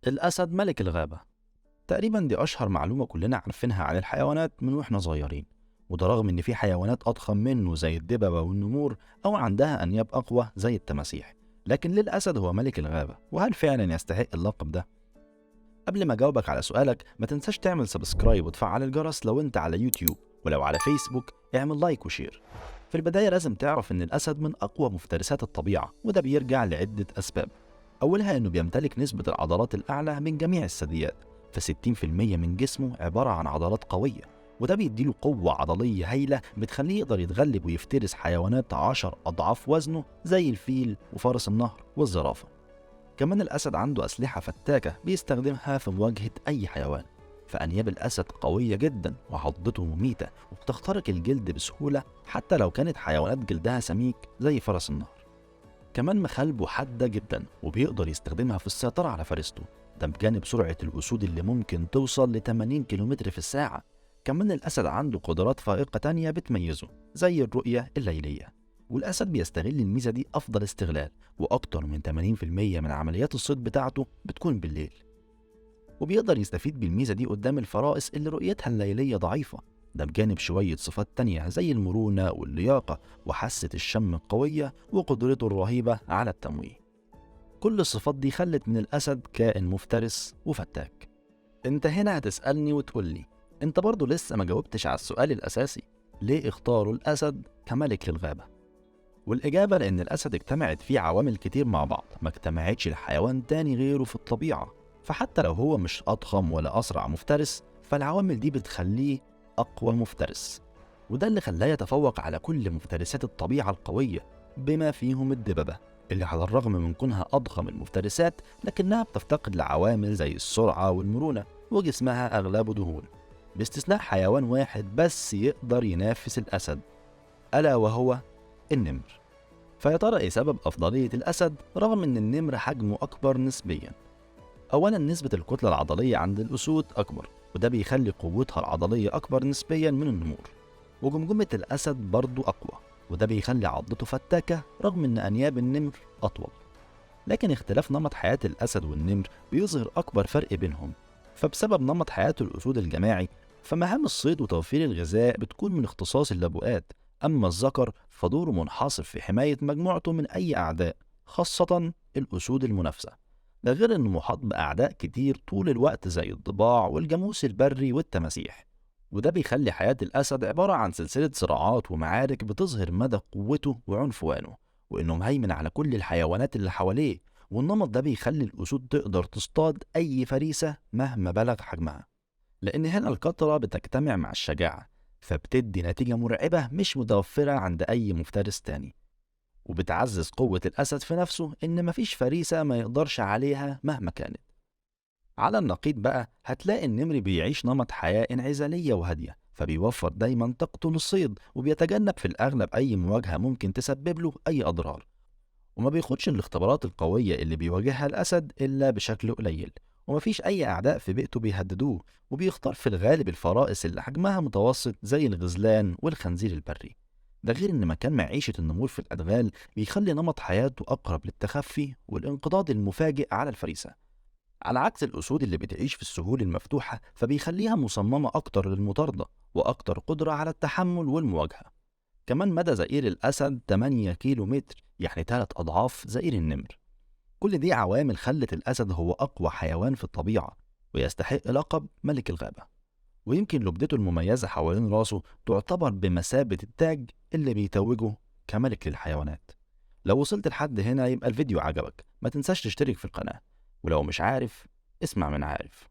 الأسد ملك الغابة. تقريبا دي أشهر معلومة كلنا عارفينها عن الحيوانات من وإحنا صغيرين، وده رغم إن في حيوانات أضخم منه زي الدببة والنمور أو عندها أنياب أقوى زي التماسيح، لكن ليه الأسد هو ملك الغابة؟ وهل فعلا يستحق اللقب ده؟ قبل ما أجاوبك على سؤالك ما تنساش تعمل سبسكرايب وتفعل الجرس لو أنت على يوتيوب، ولو على فيسبوك اعمل لايك وشير. في البداية لازم تعرف إن الأسد من أقوى مفترسات الطبيعة، وده بيرجع لعدة أسباب. أولها إنه بيمتلك نسبة العضلات الأعلى من جميع الثدييات، ف60% من جسمه عبارة عن عضلات قوية، وده بيديله قوة عضلية هايلة بتخليه يقدر يتغلب ويفترس حيوانات 10 أضعاف وزنه زي الفيل وفرس النهر والزرافة. كمان الأسد عنده أسلحة فتاكة بيستخدمها في مواجهة أي حيوان، فأنياب الأسد قوية جدا وعضته مميتة وبتخترق الجلد بسهولة حتى لو كانت حيوانات جلدها سميك زي فرس النهر. كمان مخالبه حادة جدا وبيقدر يستخدمها في السيطرة على فريسته، ده بجانب سرعة الأسود اللي ممكن توصل ل 80 كيلومتر في الساعة. كمان الأسد عنده قدرات فائقة تانية بتميزه زي الرؤية الليلية، والأسد بيستغل الميزة دي أفضل استغلال، وأكتر من 80% من عمليات الصيد بتاعته بتكون بالليل، وبيقدر يستفيد بالميزة دي قدام الفرائس اللي رؤيتها الليلية ضعيفة، ده بجانب شوية صفات تانية زي المرونة واللياقة وحاسة الشم القوية وقدرته الرهيبة على التمويه. كل الصفات دي خلت من الأسد كائن مفترس وفتاك. انت هنا هتسألني وتقولي انت برضو لسه ما جاوبتش على السؤال الأساسي، ليه اختاروا الأسد كملك للغابة؟ والإجابة لأن الأسد اجتمعت فيه عوامل كتير مع بعض ما اجتمعتش لحيوان تاني غيره في الطبيعة، فحتى لو هو مش أضخم ولا أسرع مفترس فالعوامل دي بتخليه أقوى مفترس، وده اللي خلاه يتفوق على كل مفترسات الطبيعة القوية بما فيهم الدببة، اللي على الرغم من كونها أضخم المفترسات لكنها بتفتقد لعوامل زي السرعة والمرونة، وجسمها أغلبه دهون، باستثناء حيوان واحد بس يقدر ينافس الأسد، ألا وهو النمر. فيا ترى ايه سبب أفضلية الأسد رغم إن النمر حجمه أكبر نسبيا؟ أولا نسبة الكتلة العضلية عند الأسود أكبر، وده بيخلي قوتها العضلية أكبر نسبيا من النمور، وجمجمة الأسد برضو أقوى، وده بيخلي عضته فتاكة رغم إن أنياب النمر أطول. لكن اختلاف نمط حياة الأسد والنمر بيظهر أكبر فرق بينهم، فبسبب نمط حياة الأسود الجماعي فمهام الصيد وتوفير الغذاء بتكون من اختصاص اللبؤات، أما الذكر فدوره منحصر في حماية مجموعته من أي أعداء، خاصة الأسود المنافسة، ده غير إنه محاط بأعداء كتير طول الوقت زي الضباع والجاموس البري والتماسيح، وده بيخلي حياة الأسد عبارة عن سلسلة صراعات ومعارك بتظهر مدى قوته وعنفوانه، وإنه مهيمن على كل الحيوانات اللي حواليه، والنمط ده بيخلي الأسود تقدر تصطاد أي فريسة مهما بلغ حجمها، لأن هنا الكثرة بتجتمع مع الشجاعة، فبتدي نتيجة مرعبة مش متوفرة عند أي مفترس تاني، وبتعزز قوة الأسد في نفسه إن مفيش فريسة ما يقدرش عليها مهما كانت. على النقيض بقى هتلاقي النمر بيعيش نمط حياة انعزالية وهادية، فبيوفر دايما طاقته للصيد وبيتجنب في الأغلب أي مواجهة ممكن تسبب له أي أضرار، وما بيخدش الاختبارات القوية اللي بيواجهها الأسد إلا بشكل قليل، ومفيش أي أعداء في بيئته بيهددوه، وبيختار في الغالب الفرائس اللي حجمها متوسط زي الغزلان والخنزير البري، ده غير إن مكان معيشة النمور في الأدغال بيخلي نمط حياته أقرب للتخفي والانقضاض المفاجئ على الفريسة، على عكس الأسود اللي بتعيش في السهول المفتوحة فبيخليها مصممة أكتر للمطاردة وأكتر قدرة على التحمل والمواجهة. كمان مدى زئير الأسد 8 كيلو متر، يعني 3 أضعاف زئير النمر. كل دي عوامل خلت الأسد هو أقوى حيوان في الطبيعة ويستحق لقب ملك الغابة، ويمكن لبدته المميزة حوالين راسه تعتبر بمثابة التاج اللي بيتوجه كملك للحيوانات. لو وصلت لحد هنا يبقى الفيديو عجبك، ما تنساش تشترك في القناة، ولو مش عارف اسمع من عارف.